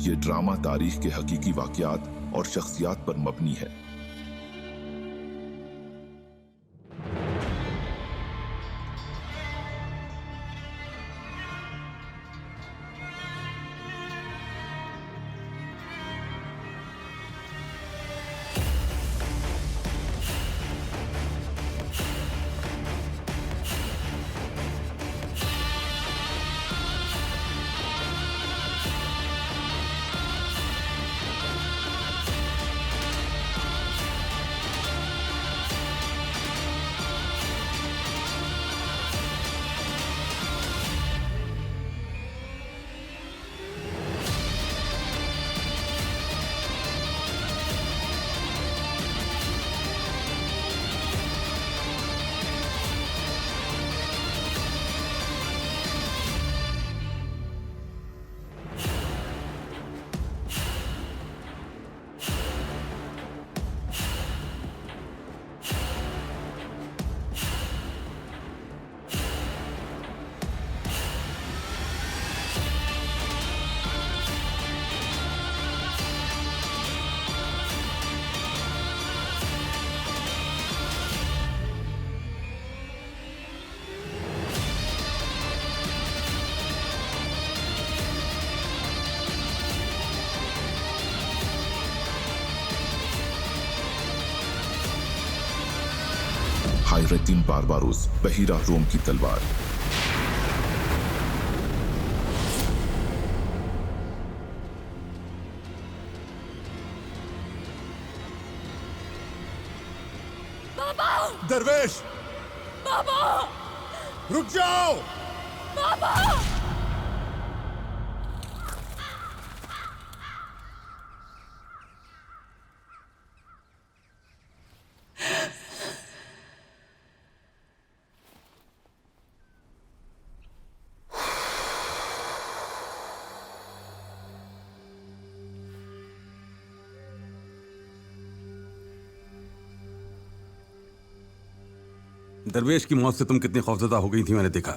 ये ड्रामा तारीख के हकीकी वाक़यात और शख्सियात पर मबनी है। हायरद्दीन बारबारोस, बहीरा रोम की तलवार। बाबा! दरवेश! बाबा! रुक जाओ! बाबा! दरवेश की मौत से तुम कितनी खौफजदा हो गई थी मैंने देखा।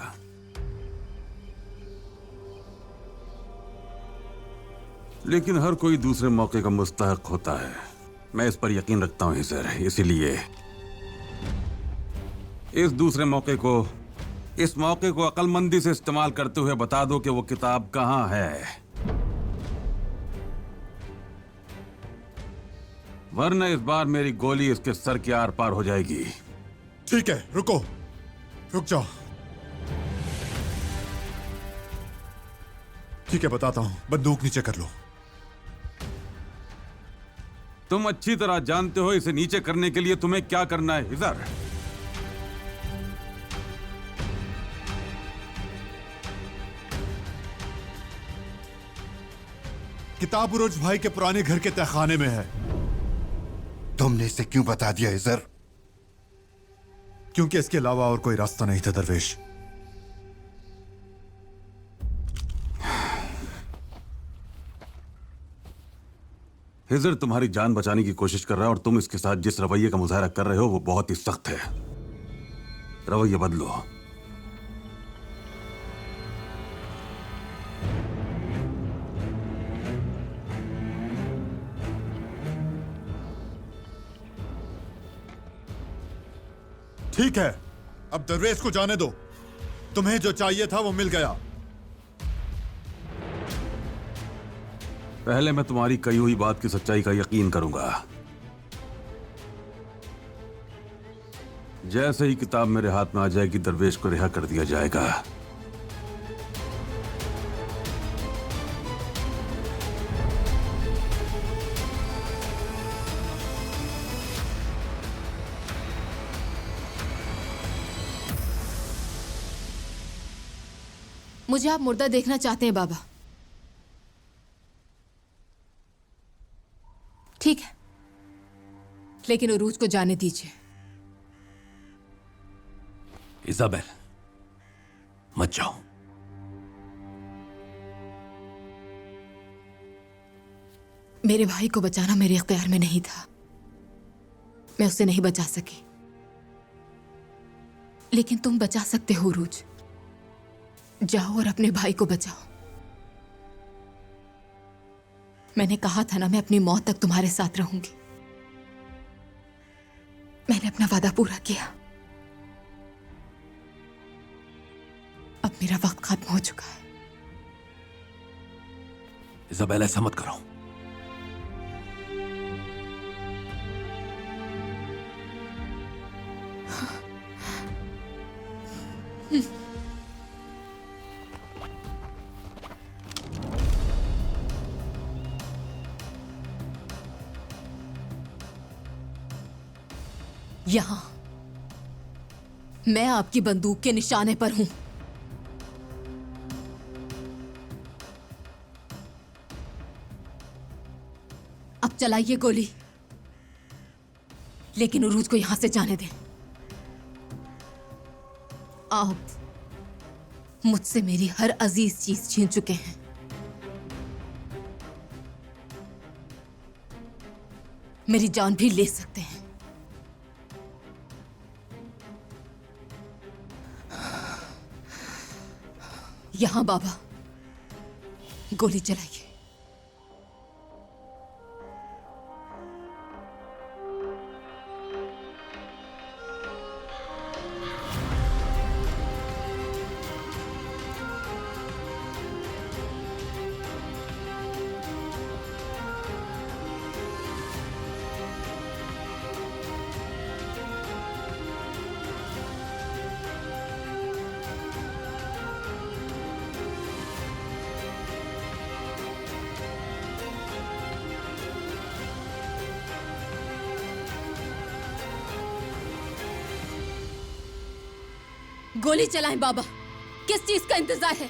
लेकिन हर कोई दूसरे मौके का मुस्तहक होता है। मैं इस पर यकीन रखता हूं सर, इसीलिए इस दूसरे मौके को, इस मौके को अक्लमंदी से इस्तेमाल करते हुए बता दो कि वो किताब कहां है, वरना इस बार मेरी गोली इसके सर के आर पार हो जाएगी। ठीक है, रुको, रुक जाओ। ठीक है, बताता हूं। बंदूक नीचे कर लो। तुम अच्छी तरह जानते हो इसे नीचे करने के लिए तुम्हें क्या करना है इधर। किताब उरुज भाई के पुराने घर के तहखाने में है। तुमने इसे क्यों बता दिया इजर? क्योंकि इसके अलावा और कोई रास्ता नहीं था दरवेश। हिजर तुम्हारी जान बचाने की कोशिश कर रहा है और तुम इसके साथ जिस रवैये का मुजाहरा कर रहे हो वो बहुत ही सख्त है। रवैया बदलो। ठीक है, अब दरवेश को जाने दो। तुम्हें जो चाहिए था वो मिल गया। पहले मैं तुम्हारी कही हुई बात की सच्चाई का यकीन करूंगा। जैसे ही किताब मेरे हाथ में आ जाएगी दरवेश को रिहा कर दिया जाएगा। मुझे आप मुर्दा देखना चाहते हैं बाबा? ठीक है, लेकिन उरूज को जाने दीजिए। इजाबेल, मत जाओ। मेरे भाई को बचाना मेरे इख्तियार में नहीं था। मैं उसे नहीं बचा सकी, लेकिन तुम बचा सकते हो उरूज। जाओ और अपने भाई को बचाओ। मैंने कहा था ना, मैं अपनी मौत तक तुम्हारे साथ रहूंगी। मैंने अपना वादा पूरा किया। अब मेरा वक्त खत्म हो चुका है। इजाबेल, ऐसा मत करो। यहां मैं आपकी बंदूक के निशाने पर हूं। अब चलाइए गोली, लेकिन उरूज को यहां से जाने दें। आप मुझसे मेरी हर अजीज चीज छीन चुके हैं। मेरी जान भी ले सकते हैं। यहां बाबा, गोली चलाइए। गोली चलाएं बाबा, किस चीज का इंतजार है?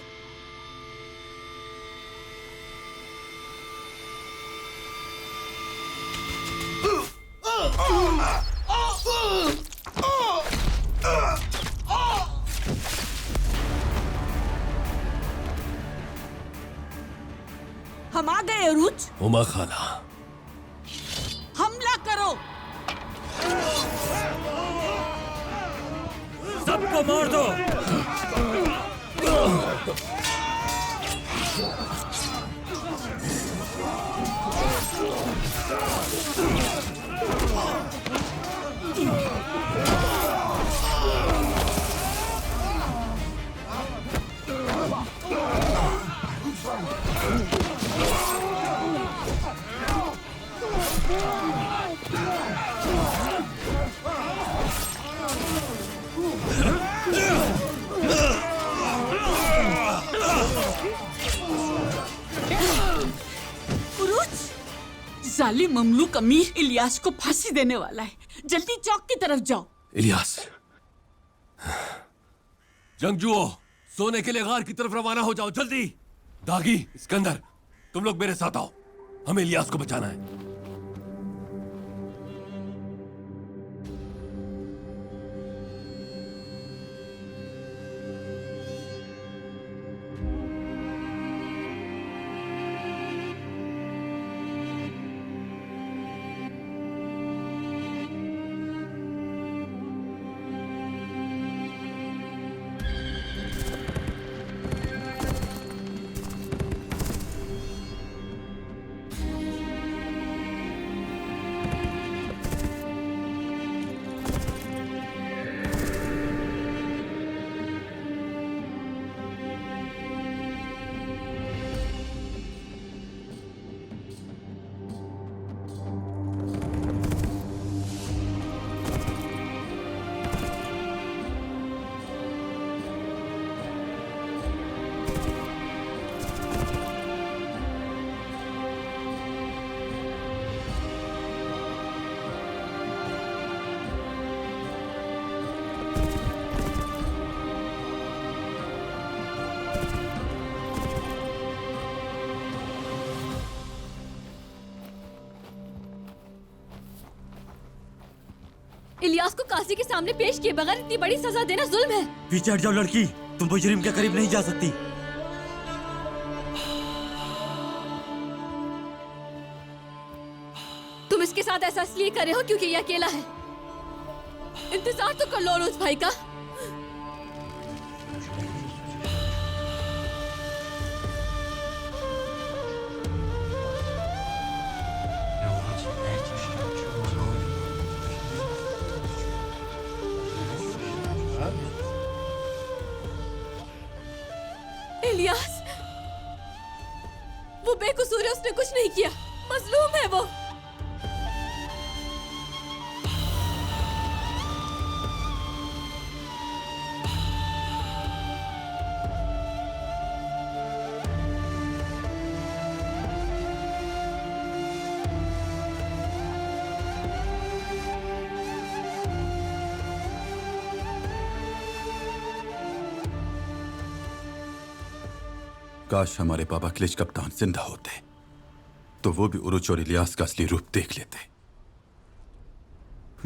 हम आ गए अरूज। उमा खाला, हमला करो। सबको मार दो। जालिम ममलूक अमीर इलियास को फांसी देने वाला है। जल्दी चौक की तरफ जाओ। इलियास, जंगजुओ, सोने के लिए गार की तरफ रवाना हो जाओ जल्दी। दागी, सिकंदर, तुम लोग मेरे साथ आओ। हमें इलियास को बचाना है। इलियास को काजी के सामने पेश किए बगैर इतनी बड़ी सजा देना जुल्म है। पीछे हट जाओ लड़की, तुम मुजरिम के करीब नहीं जा सकती। तुम इसके साथ ऐसा इसलिए कर रहे हो क्योंकि ये अकेला है। इंतजार तो कर लो उस भाई का। इलियास, वो बेकसूर है, उसने कुछ नहीं किया, मजलूम है वो। काश हमारे पापा क्लिच कप्तान जिंदा होते तो वो भी उरुच और इलियास का असली रूप देख लेते।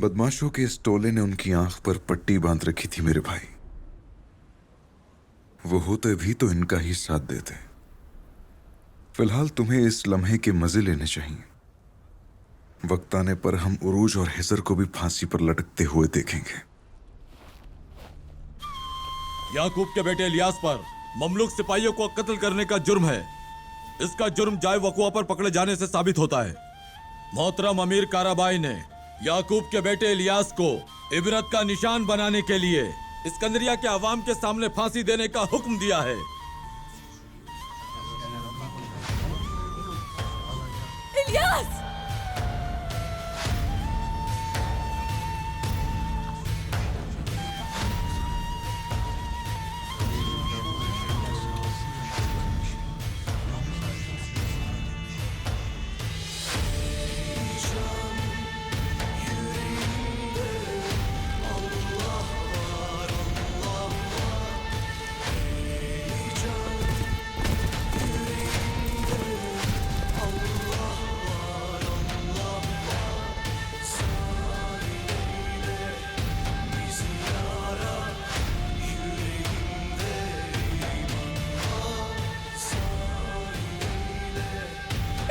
बदमाशों के इस टोले ने उनकी आंख पर पट्टी बांध रखी थी मेरे भाई। वो होते भी तो इनका ही साथ देते। फिलहाल तुम्हें इस लम्हे के मजे लेने चाहिए। वक्त आने पर हम उरूज और हिजर को भी फांसी पर लटकते हुए देखेंगे। याकूब के बेटे इलियास पर ममलूक सिपाहियों को कत्ल करने का जुर्म है। इसका जुर्म जाय वकुआ पर पकड़े जाने से साबित होता है। मोहतरम अमीर काराबाई ने याकूब के बेटे इलियास को इबरत का निशान बनाने के लिए इस्कंदरिया के अवाम के सामने फांसी देने का हुक्म दिया है। इलियास!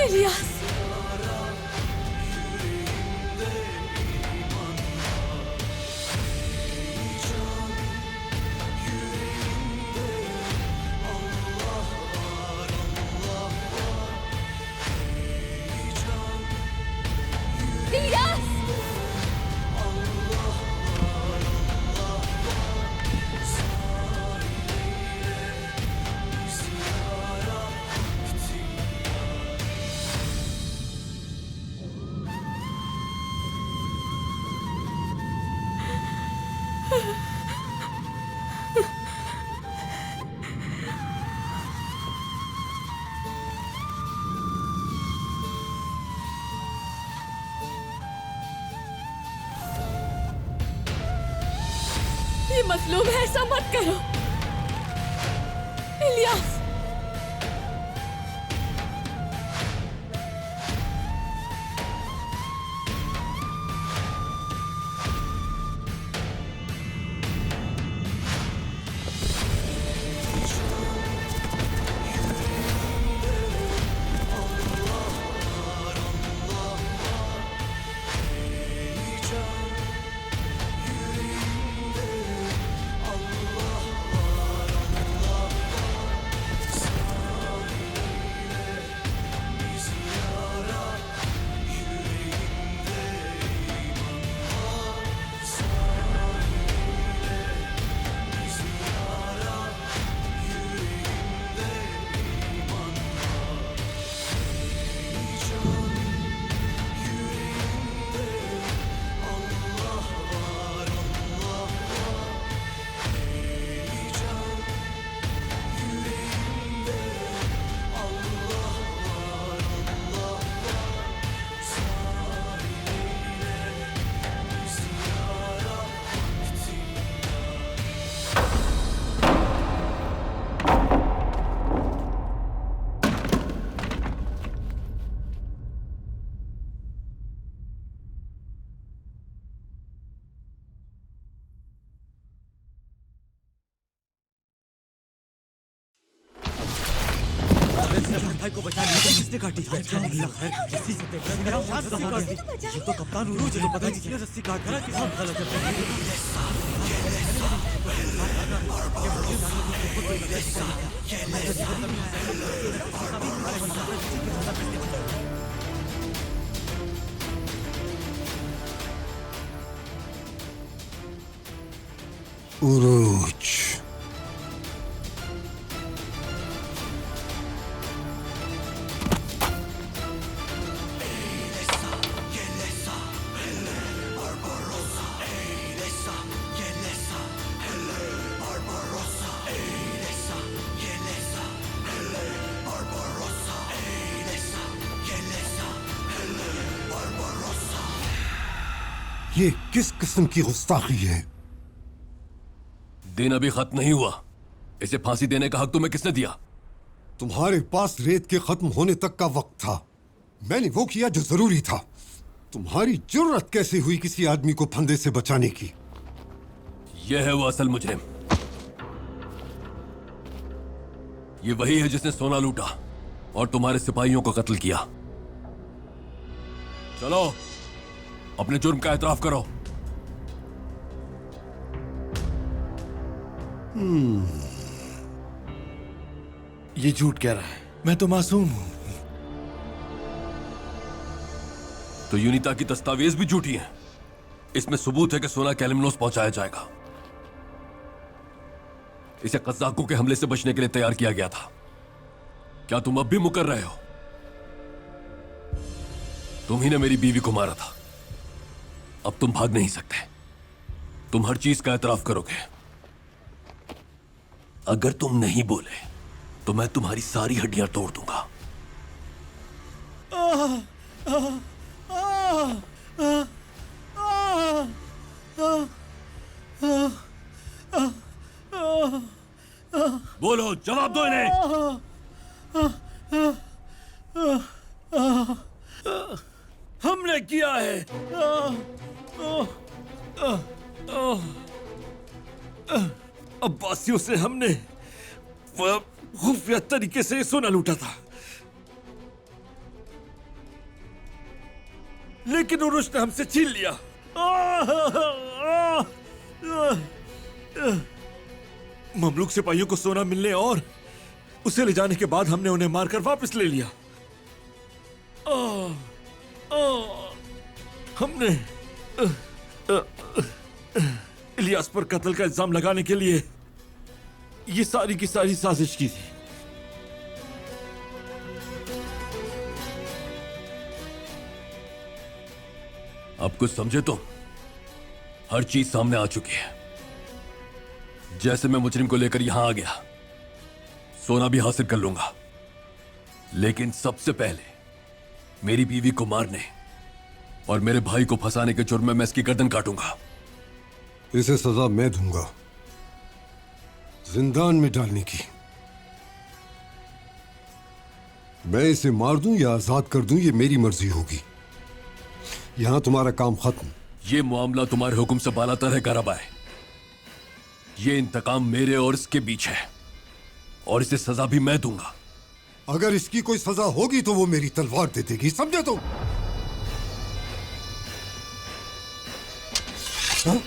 इलियास! इलियास! ये मजलूम है, ऐसा मत करो इलियास। भाई को बचा लिया तो किसने काटी? अल्लाह खैर किसी से देखा मेरा हाथ कहां गया? ये तो कप्तान उरूज है, तो पता नहीं किसने रस्सी काट करा किसी ने गलत उरूज ये किस किस्म की गुस्ताखी है? दिन अभी खत्म नहीं हुआ। इसे फांसी देने का हक तुम्हें किसने दिया? तुम्हारे पास रेत के खत्म होने तक का वक्त था। मैंने वो किया जो जरूरी था। तुम्हारी जुर्रत कैसे हुई किसी आदमी को फंदे से बचाने की? यह है वो असल मुजरिम। ये वही है जिसने सोना लूटा और तुम्हारे सिपाहियों को कत्ल किया। चलो अपने जुर्म का एतराफ करो। ये झूठ कह रहा है। मैं तो मासूम हूं। तो यूनिता की दस्तावेज भी झूठी हैं। इसमें सबूत है कि सोना कैलिमिनोस पहुंचाया जाएगा। इसे कज़ाकों के हमले से बचने के लिए तैयार किया गया था। क्या तुम अब भी मुकर रहे हो? तुम ही ने मेरी बीवी को मारा था। अब तुम भाग नहीं सकते। तुम हर चीज का एतराफ करोगे। अगर तुम नहीं बोले तो मैं तुम्हारी सारी हड्डियां तोड़ दूंगा। बोलो, जवाब दो इन्हें। हमने किया है। अब्बासियों से हमने खुफिया तरीके से सोना लूटा था, लेकिन उरुश ने हमसे छीन लिया। ममलूक सिपाहियों को सोना मिलने और उसे ले जाने के बाद हमने उन्हें मारकर वापस ले लिया। हमने इलियास पर कत्ल का इल्जाम लगाने के लिए ये सारी की सारी साजिश की थी। अब कुछ समझे तो? हर चीज सामने आ चुकी है। जैसे मैं मुजरिम को लेकर यहां आ गया, सोना भी हासिल कर लूंगा, लेकिन सबसे पहले मेरी बीवी को मारने और मेरे भाई को फंसाने के जुर्म में मैं इसकी गर्दन काटूंगा। इसे सजा मैं दूंगा, जिंदान में डालने की। मैं इसे मार दूं या आजाद कर दूं, ये मेरी मर्जी होगी। यहां तुम्हारा काम खत्म। ये मामला तुम्हारे हुक्म से बालातर है काराबाई। ये इंतकाम मेरे और इसके बीच है और इसे सजा भी मैं दूंगा। अगर इसकी कोई सजा होगी तो वो मेरी तलवार दे देगी, समझे तुम? हाँ?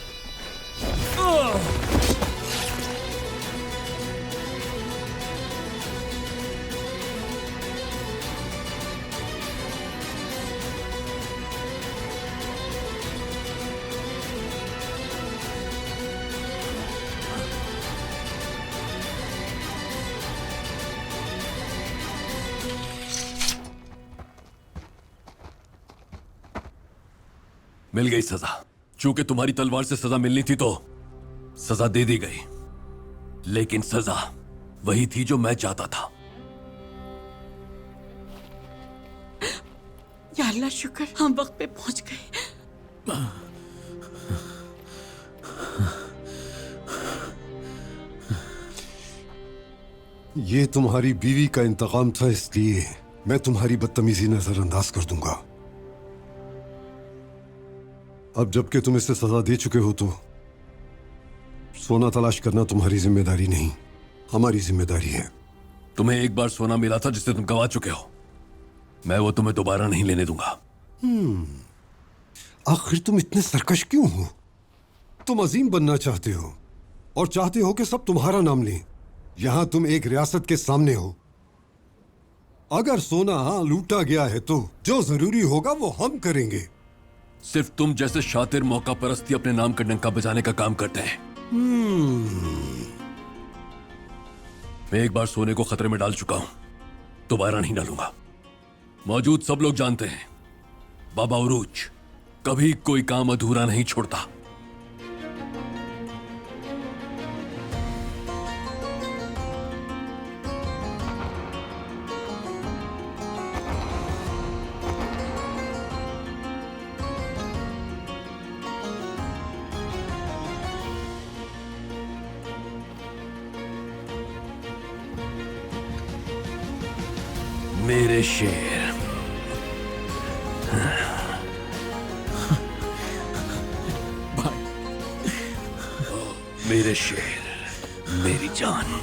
मिल गई सजा। चूंकि तुम्हारी तलवार से सजा मिलनी थी तो सजा दे दी गई, लेकिन सजा वही थी जो मैं चाहता था। या अल्लाह, शुक्र हम वक्त पे पहुंच गए। ये तुम्हारी बीवी का इंतकाम था, इसलिए मैं तुम्हारी बदतमीजी नजरअंदाज कर दूंगा। अब जबकि तुम इसे सजा दे चुके हो तो सोना तलाश करना तुम्हारी जिम्मेदारी नहीं, हमारी जिम्मेदारी है। तुम्हें एक बार सोना मिला था जिसे तुम गंवा चुके हो। मैं वो तुम्हें दोबारा नहीं लेने दूंगा। आखिर तुम इतने सरकश क्यों हो? तुम अजीम बनना चाहते हो और चाहते हो कि सब तुम्हारा नाम लें। यहां तुम एक रियासत के सामने हो। अगर सोना लूटा गया है तो जो जरूरी होगा वो हम करेंगे। सिर्फ तुम जैसे शातिर मौका परस्ती अपने नाम का डंका बजाने का काम करते हैं। मैं एक बार सोने को खतरे में डाल चुका हूं, दोबारा नहीं डालूंगा। मौजूद सब लोग जानते हैं, बाबा उरूज कभी कोई काम अधूरा नहीं छोड़ता। मेरे शेर। मेरे शेर, मेरी जान।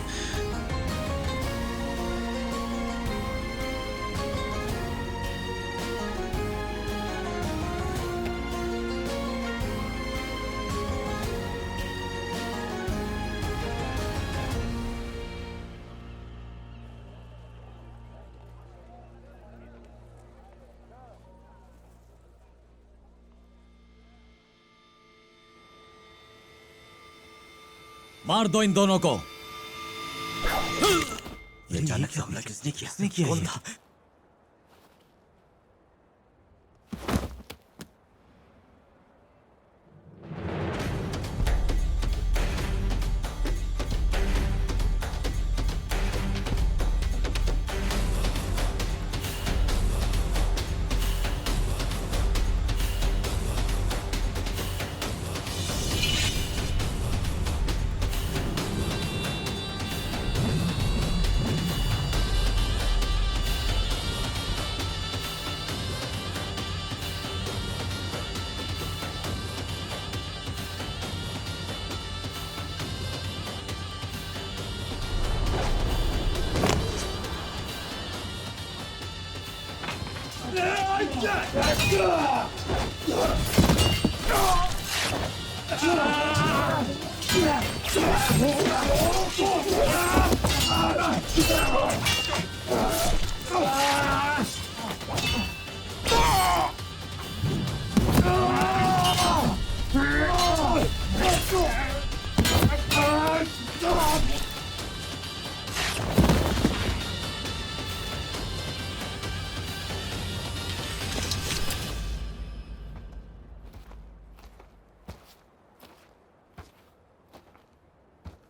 मार दो इन दोनों को। ये अचानक से हमला किसने किया? किसने किया? कौन था?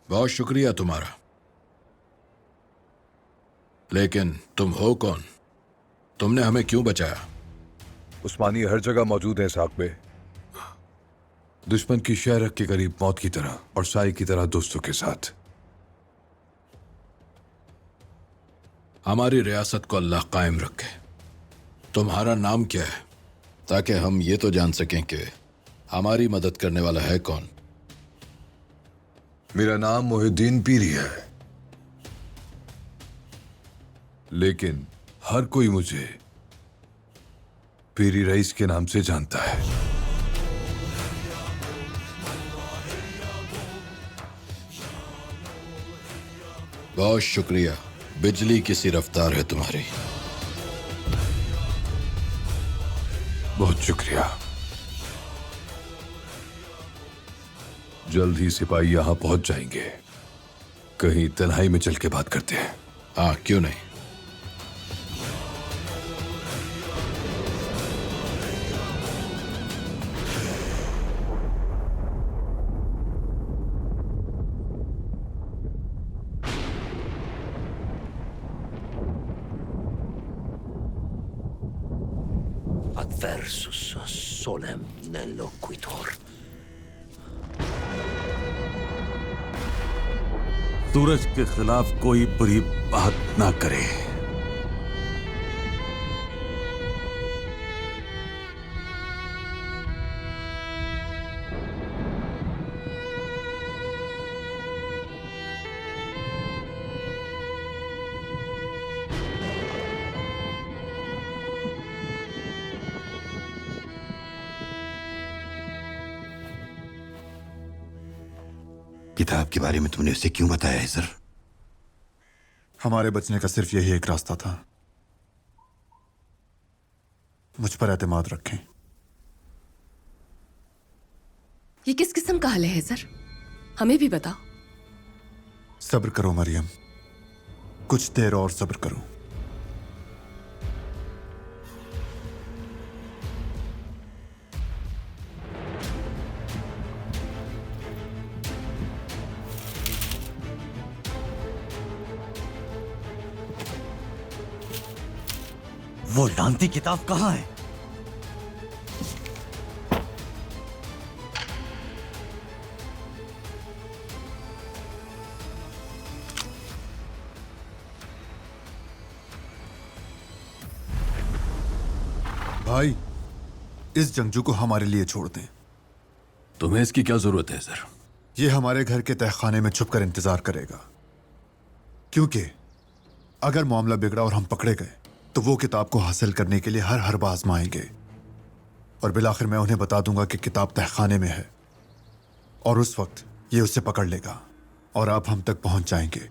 बहुत शुक्रिया तुम्हारा, लेकिन तुम हो कौन? तुमने हमें क्यों बचाया? उस्मानी हर जगह मौजूद है साकबे, दुश्मन की शहरक के करीब मौत की तरह और साई की तरह दोस्तों के साथ। हमारी रियासत को अल्लाह कायम रखे। तुम्हारा नाम क्या है, ताकि हम ये तो जान सकें कि हमारी मदद करने वाला है कौन? मेरा नाम मोहिद्दीन पीरी है, लेकिन हर कोई मुझे पीरी रईस के नाम से जानता है। बहुत शुक्रिया। बिजली की सी रफ्तार है तुम्हारी। बहुत शुक्रिया। जल्द ही सिपाही यहां पहुंच जाएंगे। कहीं तन्हाई में चल के बात करते हैं। हाँ, क्यों नहीं। Adversus solemne loquitur. सूरज के खिलाफ कोई बुरी बात ना करे। किताब के बारे में तुमने उसे क्यों बताया है सर? हमारे बचने का सिर्फ यही एक रास्ता था। मुझ पर एतमाद रखें। ये किस किस्म का हल है सर? हमें भी बताओ। सब्र करो मरियम, कुछ देर और सब्र करो। वो लांती किताब कहाँ है? भाई, इस जंगजू को हमारे लिए छोड़ दें। तुम्हें इसकी क्या जरूरत है सर? ये हमारे घर के तहखाने में छुपकर इंतजार करेगा, क्योंकि अगर मामला बिगड़ा और हम पकड़े गए तो वो किताब को हासिल करने के लिए हर हरबा आजमाएंगे, और बिलाखिर मैं उन्हें बता दूंगा कि किताब तहखाने में है, और उस वक्त ये उसे पकड़ लेगा और आप हम तक पहुंच जाएंगे।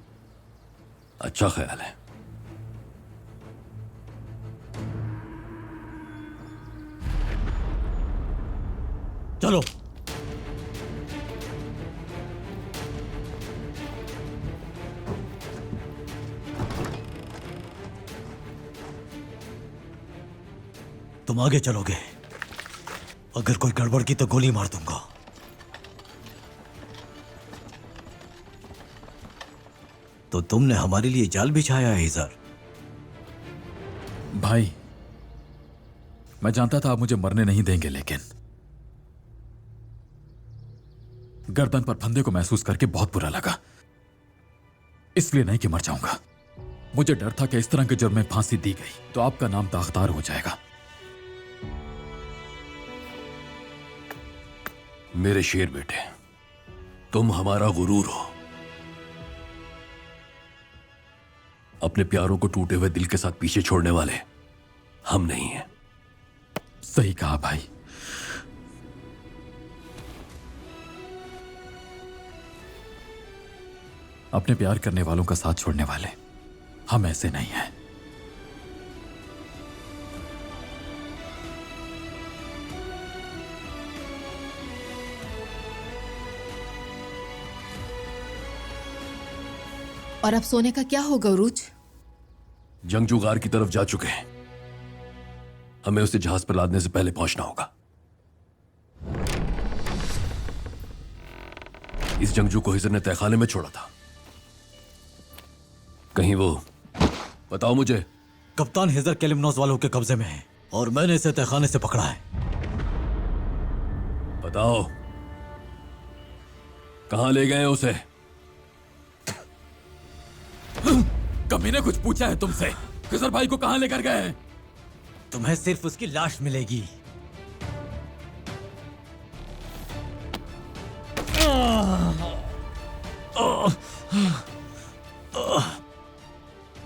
अच्छा ख्याल है। चलो। तुम आगे चलोगे, अगर कोई गड़बड़ की तो गोली मार दूंगा। तो तुमने हमारे लिए जाल बिछाया है हिजर। भाई, मैं जानता था आप मुझे मरने नहीं देंगे, लेकिन गर्दन पर फंदे को महसूस करके बहुत बुरा लगा। इसलिए नहीं कि मर जाऊंगा, मुझे डर था कि इस तरह के जुर्म में फांसी दी गई तो आपका नाम दागदार हो जाएगा। मेरे शेर बेटे, तुम हमारा गुरूर हो। अपने प्यारों को टूटे हुए दिल के साथ पीछे छोड़ने वाले हम नहीं हैं। सही कहा भाई। अपने प्यार करने वालों का साथ छोड़ने वाले हम ऐसे नहीं हैं। और अब सोने का क्या होगा उरूज? जंगजू गार की तरफ जा चुके हैं, हमें उसे जहाज पर लादने से पहले पहुंचना होगा। इस जंगजू को हिजर ने तहखाने में छोड़ा था, कहीं वो, बताओ मुझे। कप्तान हिजर केलिमनोस वालों के कब्जे में है और मैंने इसे तहखाने से पकड़ा है। बताओ कहां ले गए उसे? कभी ने कुछ पूछा है तुमसे? हिजर भाई को कहां लेकर गए हैं? तुम्हें सिर्फ उसकी लाश मिलेगी।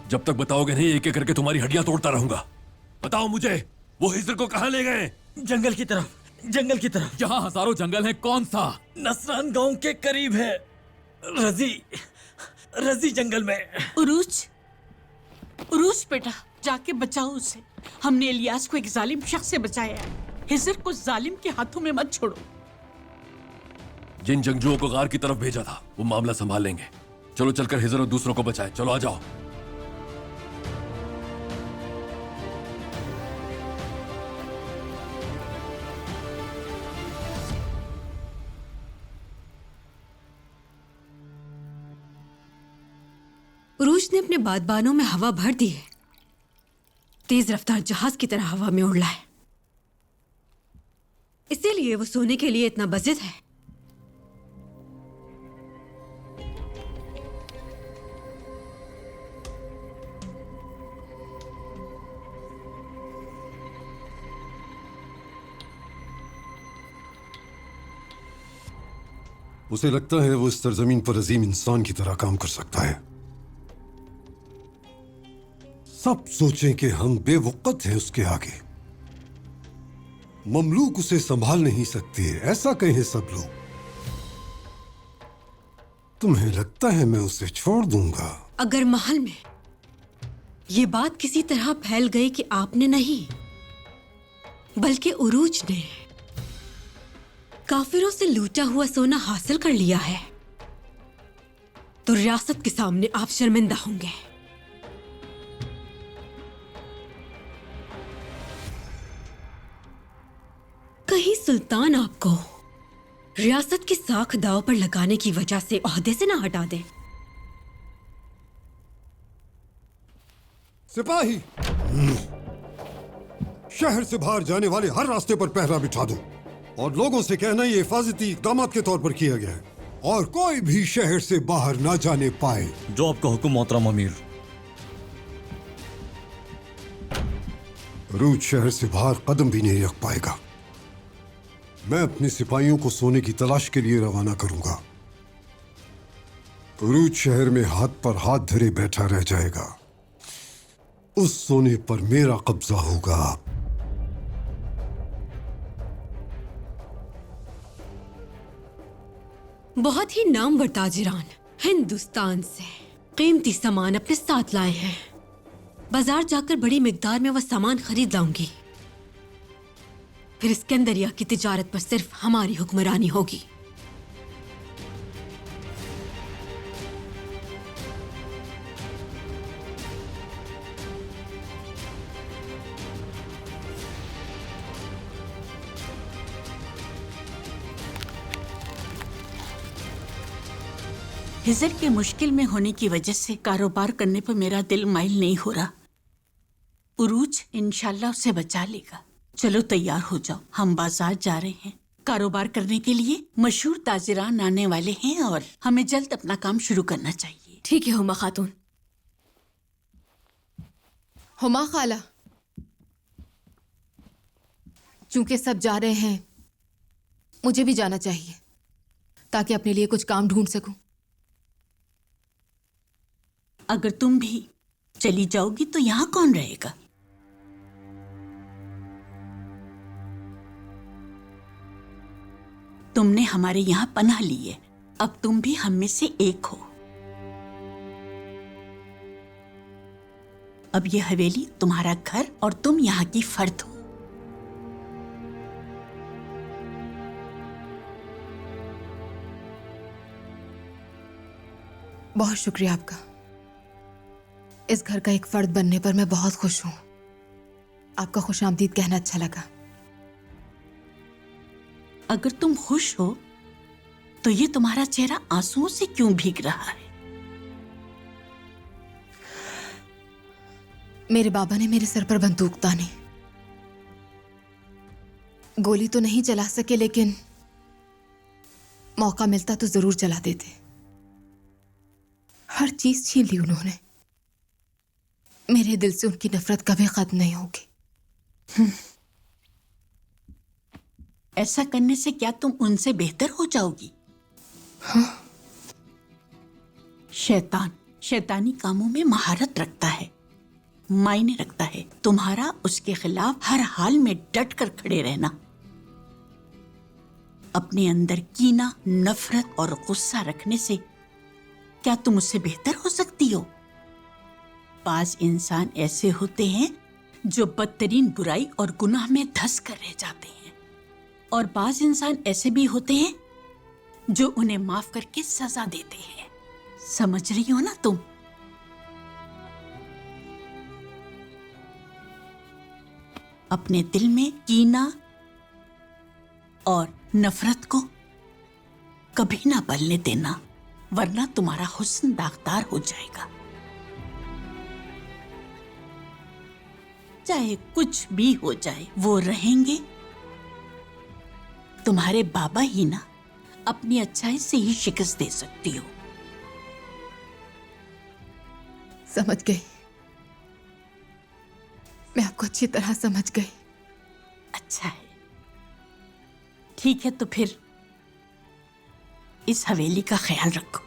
जब तक बताओगे नहीं, एक एक करके तुम्हारी हड्डियां तोड़ता रहूंगा। बताओ मुझे, वो हिजर को कहां ले गए? जंगल की तरफ, जंगल की तरफ। जहां हजारों जंगल हैं, कौन सा? नसरान गांव के करीब है। रजी जंगल में। उरूज, उरूज बेटा, जाके बचाओ उसे। हमने इलियास को एक जालिम शख्स से बचाया है। हिजर को जालिम के हाथों में मत छोड़ो। जिन जंगजुओं को गार की तरफ भेजा था वो मामला संभाल लेंगे। चलो चलकर हिजर और दूसरों को बचाएं। चलो आ जाओ। उरूज ने अपने बादबानों में हवा भर दी है। तेज रफ्तार जहाज की तरह हवा में उड़ला है, इसीलिए वो सोने के लिए इतना बजिद है। उसे लगता है वो इस सरजमीन पर अजीम इंसान की तरह काम कर सकता है। सब सोचें कि हम बेवकत हैं उसके आगे। ममलूक उसे संभाल नहीं सकते, ऐसा कहें सब लोग। तुम्हें लगता है मैं उसे छोड़ दूंगा? अगर महल में ये बात किसी तरह फैल गई कि आपने नहीं बल्कि उरूज ने काफिरों से लूटा हुआ सोना हासिल कर लिया है, तो रियासत के सामने आप शर्मिंदा होंगे। कहीं सुल्तान आपको रियासत की साख दांव पर लगाने की वजह से ओहदे से ना हटा दे। सिपाही, शहर से बाहर जाने वाले हर रास्ते पर पहरा बिठा दो और लोगों से कहना ये हिफाजती इक़दामात के तौर पर किया गया है और कोई भी शहर से बाहर ना जाने पाए। जो आपका हुक्म मोहतरम अमीर। रूज शहर से बाहर कदम भी नहीं रख पाएगा। मैं अपने सिपाहियों को सोने की तलाश के लिए रवाना करूंगा। रूज शहर में हाथ पर हाथ धरे बैठा रह जाएगा। उस सोने पर मेरा कब्जा होगा। बहुत ही नामवर ताजिरान हिंदुस्तान से कीमती सामान अपने साथ लाए हैं। बाजार जाकर बड़ी मिकदार में वह सामान खरीद लाऊंगी। फिर स्कंदरिया की तिजारत पर सिर्फ हमारी हुक्मरानी होगी। हिजर के मुश्किल में होने की वजह से कारोबार करने पर मेरा दिल माइल नहीं हो रहा। उरूज इंशाल्लाह उसे बचा लेगा। चलो तैयार हो जाओ, हम बाजार जा रहे हैं कारोबार करने के लिए। मशहूर ताजिरान आने वाले हैं और हमें जल्द अपना काम शुरू करना चाहिए। ठीक है हुमा खातून। हुमा खाला, चूंकि सब जा रहे हैं मुझे भी जाना चाहिए ताकि अपने लिए कुछ काम ढूंढ सकूं। अगर तुम भी चली जाओगी तो यहाँ कौन रहेगा? तुमने हमारे यहाँ पनाह ली है, अब तुम भी हम में से एक हो। अब ये हवेली तुम्हारा घर और तुम यहाँ की फर्द हो। बहुत शुक्रिया आपका। इस घर का एक फर्द बनने पर मैं बहुत खुश हूं। आपका खुशामदीद कहना अच्छा लगा। अगर तुम खुश हो तो ये तुम्हारा चेहरा आंसुओं से क्यों भीग रहा है? मेरे बाबा ने मेरे सर पर बंदूक तानी। गोली तो नहीं चला सके लेकिन मौका मिलता तो जरूर चला देते। हर चीज छीन ली उन्होंने। मेरे दिल से उनकी नफरत कभी खत्म नहीं होगी। ऐसा करने से क्या तुम उनसे बेहतर हो जाओगी? हाँ? शैतान शैतानी कामों में महारत रखता है, मायने रखता है। तुम्हारा उसके खिलाफ हर हाल में डट कर खड़े रहना। अपने अंदर कीना, नफरत और गुस्सा रखने से क्या तुम उससे बेहतर हो सकती हो? बाज इंसान ऐसे होते हैं जो बदतरीन बुराई और गुनाह में धंस कर रह जाते हैं, और बाज इंसान ऐसे भी होते हैं जो उन्हें माफ करके सजा देते हैं। समझ रही हो ना तुम? अपने दिल में कीना और नफरत को कभी ना पलने देना, वरना तुम्हारा हुस्न दागदार हो जाएगा। चाहे कुछ भी हो जाए, वो रहेंगे। तुम्हारे बाबा ही ना अपनी अच्छाई से ही शिकस्त दे सकती हो। समझ गई, मैं आपको अच्छी तरह समझ गई। अच्छा है, ठीक है, तो फिर इस हवेली का ख्याल रखो।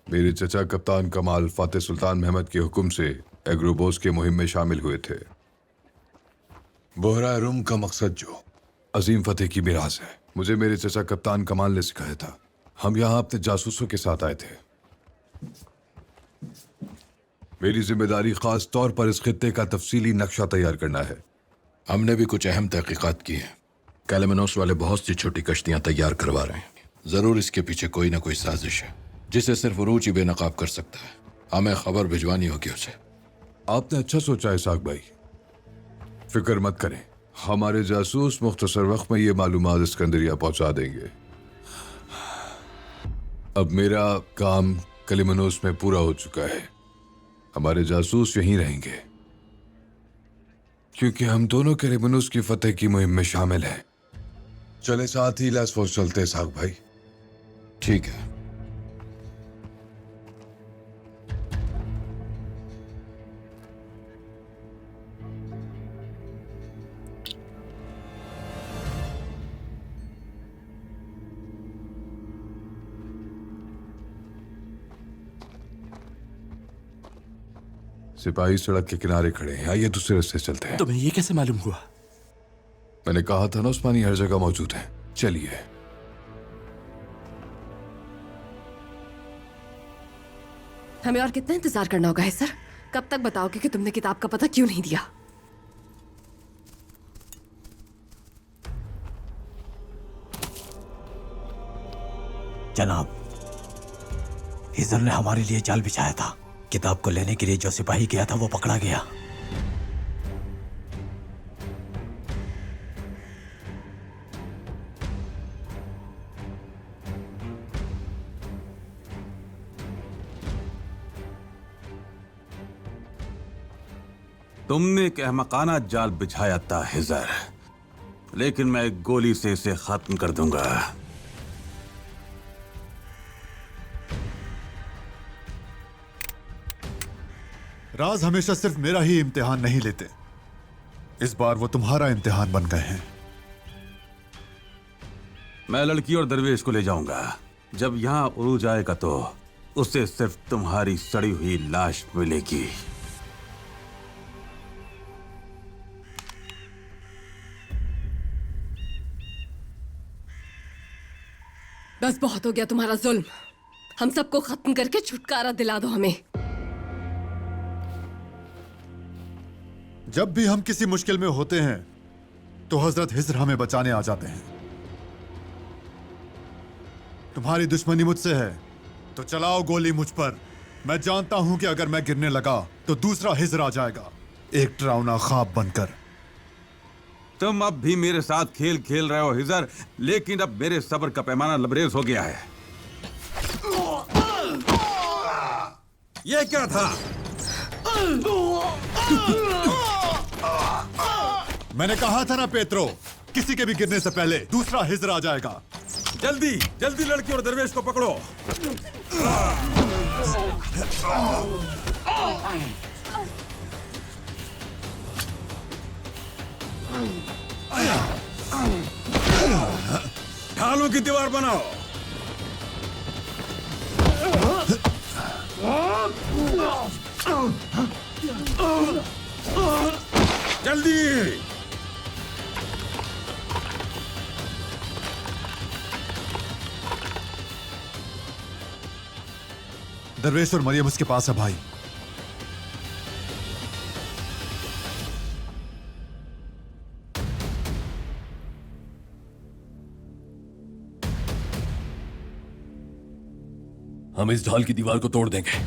मेरे चचा कप्तान कमाल फातेह सुल्तान महमद के हुक्म से एग्रोबोस के मुहिम में शामिल हुए थे। बोहरा रूम का मकसद जो अजीम फतेह की मिराज है, मुझे मेरे चचा कप्तान कमाल ने सिखाया था। हम यहाँ अपने जासूसों के साथ आए थे। मेरी जिम्मेदारी खास तौर पर इस खित्ते का तफसीली नक्शा तैयार करना है। हमने भी कुछ अहम तहकीकात की है। कैलेमनोस वाले बहुत सी छोटी कश्तियां तैयार करवा रहे हैं। जरूर इसके पीछे कोई ना कोई साजिश है जिसे सिर्फ उरूज ही बेनकाब कर सकता है। हमें खबर भिजवानी होगी उसे। आपने अच्छा सोचा है साग भाई, फिक्र मत करें। हमारे जासूस मुख्तसर वक्त में ये मालूमात इस्कंदरिया पहुंचा देंगे। अब मेरा काम कलिमनोस में पूरा हो चुका है। हमारे जासूस यहीं रहेंगे क्योंकि हम दोनों कलिमनोस की फतेह की मुहिम में शामिल हैं। चले साथ ही लेस्वोस चलते हैं साग भाई। ठीक है। सिपाही सड़क के किनारे खड़े हैं। आइए दूसरे रास्ते से चलते हैं। तुम्हें ये कैसे मालूम हुआ? मैंने कहा था ना उस्मानी हर जगह मौजूद है। चलिए। हमें और कितना इंतजार करना होगा है सर? कब तक बताओगे कि तुमने किताब का पता क्यों नहीं दिया? जनाब, हिजर ने हमारे लिए जाल बिछाया था। किताब को लेने के लिए जो सिपाही गया था वो पकड़ा गया। तुमने एक अहमकाना जाल बिछाया था हिजर, लेकिन मैं एक गोली से इसे खत्म कर दूंगा। राज हमेशा सिर्फ मेरा ही इम्तिहान नहीं लेते। इस बार वो तुम्हारा इम्तिहान बन गए हैं। मैं लड़की और दरवेश को ले जाऊंगा। जब यहां उरूज आएगा तो उसे सिर्फ तुम्हारी सड़ी हुई लाश मिलेगी। बस बहुत हो गया तुम्हारा जुल्म। हम सबको खत्म करके छुटकारा दिला दो हमें। जब भी हम किसी मुश्किल में होते हैं तो हजरत हिज्र हमें बचाने आ जाते हैं। तुम्हारी दुश्मनी मुझसे है तो चलाओ गोली मुझ पर। मैं जानता हूं कि अगर मैं गिरने लगा तो दूसरा हिज्र आ जाएगा, एक डरावना ख्वाब बनकर। तुम अब भी मेरे साथ खेल खेल रहे हो हिजर, लेकिन अब मेरे सब्र का पैमाना लबरेज हो गया है। ये क्या था? मैंने कहा था ना पेत्रो, किसी के भी गिरने से पहले दूसरा हिज्र आ जाएगा। जल्दी जल्दी लड़की और दरवेश को पकड़ो। ढालों की दीवार बनाओ। जल्दी। दरवेश और मरियम उसके पास है भाई। हम इस ढाल की दीवार को तोड़ देंगे।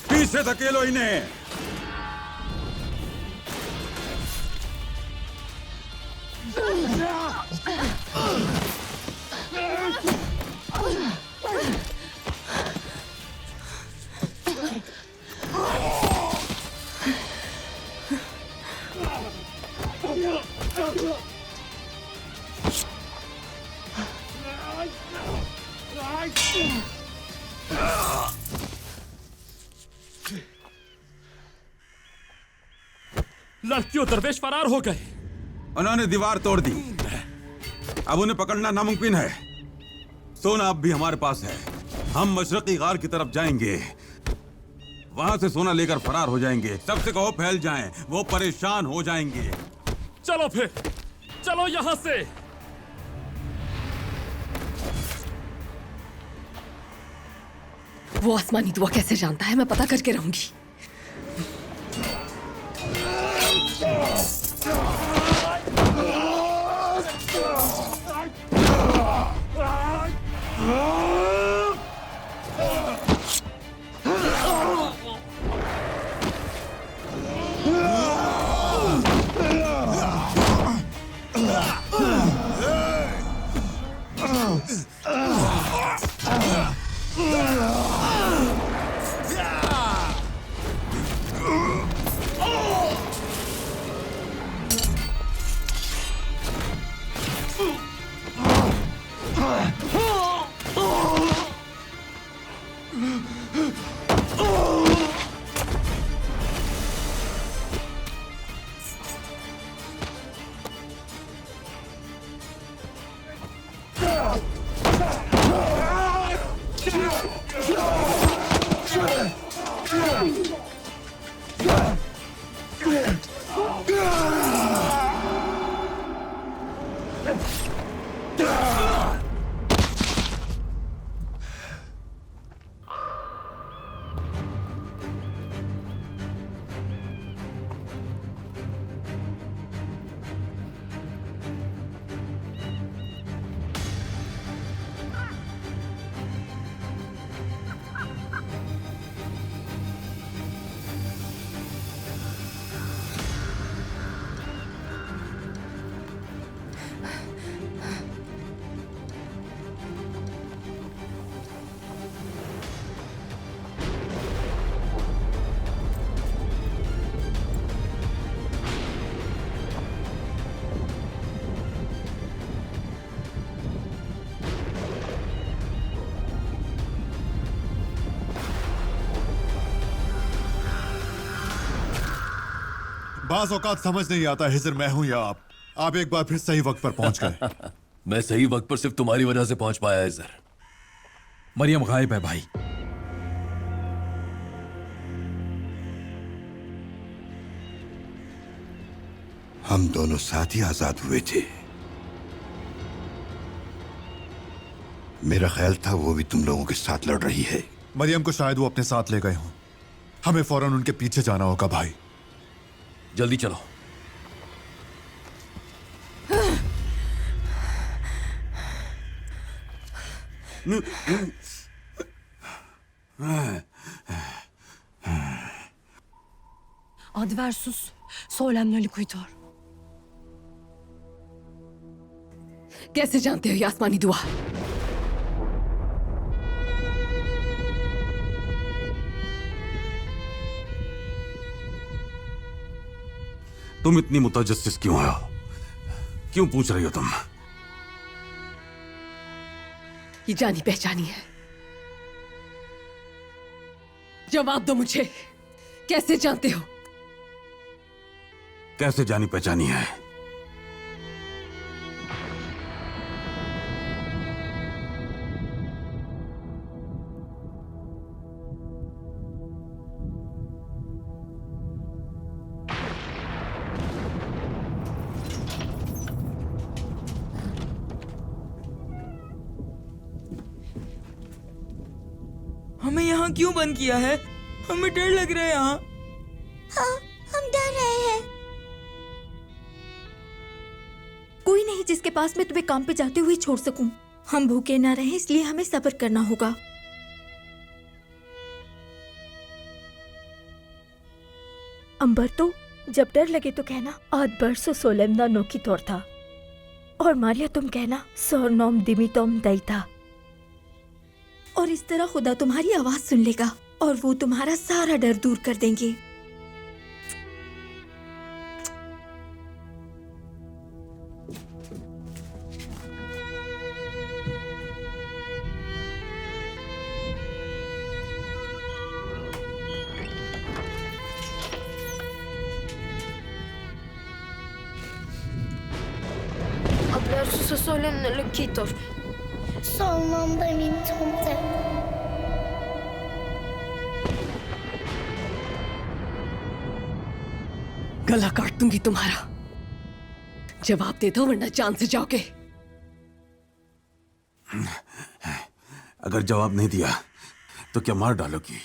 पीछे धकेलो इन्हें। लड़की और दरवेश फरार हो गए। उन्होंने दीवार तोड़ दी। अब उन्हें पकड़ना नामुमकिन है। सोना अब भी हमारे पास है। हम मशरकी गार की तरफ जाएंगे। वहां से सोना लेकर फरार हो जाएंगे। सबसे कहो फैल जाएं, वो परेशान हो जाएंगे। चलो फिर, चलो यहां से। वो आसमानी दुआ कैसे जानता है? मैं पता करके रहूंगी। बाज औकात समझ नहीं आता हिजर मैं हूं या आप एक बार फिर सही वक्त पर पहुंच गए। मैं सही वक्त पर सिर्फ तुम्हारी वजह से पहुंच पाया है सर। मरियम गायब है भाई। हम दोनों साथ ही आजाद हुए थे। मेरा ख्याल था वो भी तुम लोगों के साथ लड़ रही है। मरियम को शायद वो अपने साथ ले गए हों। हमें फौरन उनके पीछे जाना होगा भाई। जल्दी चलो। Adversus Solemne Liquidator। कैसे जानते हो ये आसमानी दुआ? तुम इतनी मुतजस्सिस क्यों हो? क्यों पूछ रही हो तुम? ये जानी पहचानी है। जवाब दो मुझे, कैसे जानते हो? कैसे जानी पहचानी है? हमें यहाँ क्यों बंद किया है? हमें डर लग रहा है यहाँ। हाँ, हम डर रहे हैं। कोई नहीं जिसके पास मैं तुम्हें काम पे जाते हुए छोड़ सकूं। हम भूखे ना रहे इसलिए हमें सब्र करना होगा। अंबर तो जब डर लगे तो कहना आद बरसो सोलेमना नो की तौर था, और मारिया तुम कहना सोरनोम दिमितोम दई था। और इस तरह खुदा तुम्हारी आवाज सुन लेगा और वो तुम्हारा सारा डर दूर कर देंगे। Adversus solemne Liquidator। Solmam da min tomte। गला काट दूंगी तुम्हारा। जवाब दे दो वरना जान से जाओगे। अगर जवाब नहीं दिया तो क्या मार डालोगी?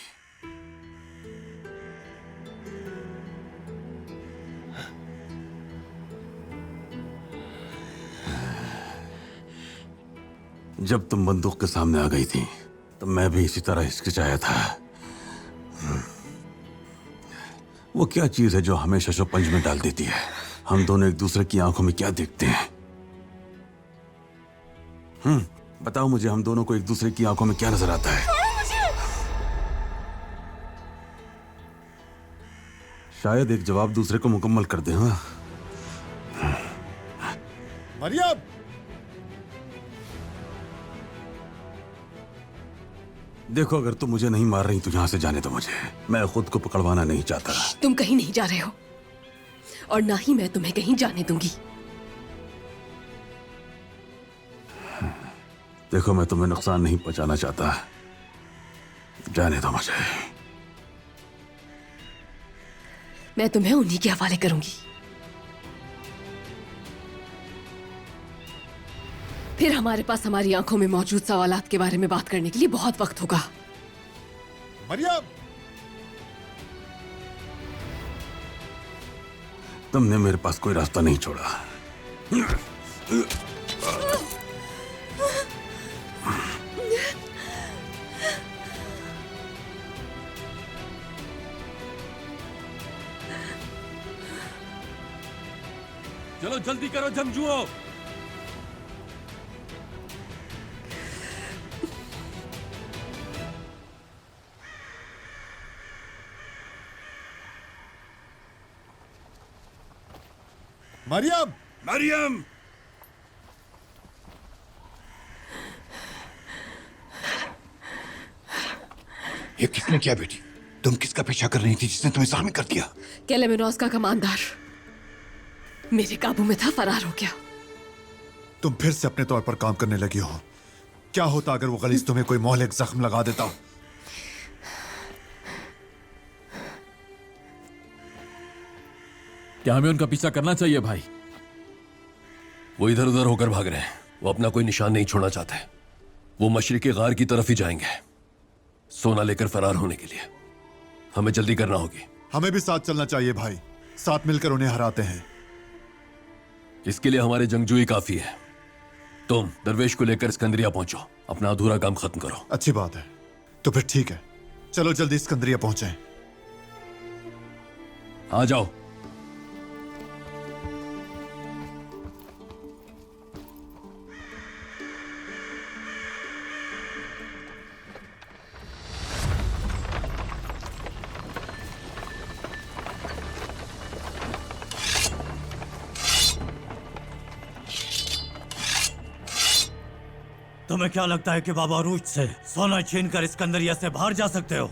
जब तुम बंदूक के सामने आ गई थी तो मैं भी इसी तरह हिचकिचाया था। वो क्या चीज है जो हमेशा शोपंज में डाल देती है? हम दोनों एक दूसरे की आंखों में क्या देखते हैं? बताओ मुझे, हम दोनों को एक दूसरे की आंखों में क्या नजर आता है? शायद एक जवाब दूसरे को मुकम्मल कर दे। हाँ, मरियम, देखो, अगर तुम मुझे नहीं मार रही तो यहां से जाने दो मुझे। मैं खुद को पकड़वाना नहीं चाहता। तुम कहीं नहीं जा रहे हो और ना ही मैं तुम्हें कहीं जाने दूंगी। देखो, मैं तुम्हें नुकसान नहीं पहुंचाना चाहता। जाने दो मुझे। मैं तुम्हें उन्हीं के हवाले करूंगी। फिर हमारे पास हमारी आंखों में मौजूद सवालात के बारे में बात करने के लिए बहुत वक्त होगा। मरियम, तुमने मेरे पास कोई रास्ता नहीं छोड़ा। चलो जल्दी करो जंगजुओ। मरियम, मरियम, ये किसने किया बेटी? तुम किसका पीछा कर रही थी जिसने तुम्हें जख्मी कर दिया? कैलेमेनोस का कमांडर मेरे काबू में था, फरार हो गया। तुम फिर से अपने तौर पर काम करने लगी हो। क्या होता अगर वो गलीज तुम्हें कोई मोहलिक जख्म लगा देता? क्या हमें उनका पीछा करना चाहिए भाई? वो इधर उधर होकर भाग रहे हैं। वो अपना कोई निशान नहीं छोड़ना चाहते। वो मशरिकी गार की तरफ ही जाएंगे, सोना लेकर फरार होने के लिए। हमें जल्दी करना होगी। हमें भी साथ चलना चाहिए भाई। साथ मिलकर उन्हें हराते हैं। इसके लिए हमारे जंगजू ही काफी है। तुम दरवेश को लेकर सिकंदरिया पहुंचो, अपना अधूरा काम खत्म करो। अच्छी बात है। तो फिर ठीक है, चलो जल्दी सिकंदरिया पहुंचे। आ जाओ। तुम्हें क्या लगता है कि बाबा रूज से सोना छीनकर सिकंदरिया से बाहर जा सकते हो?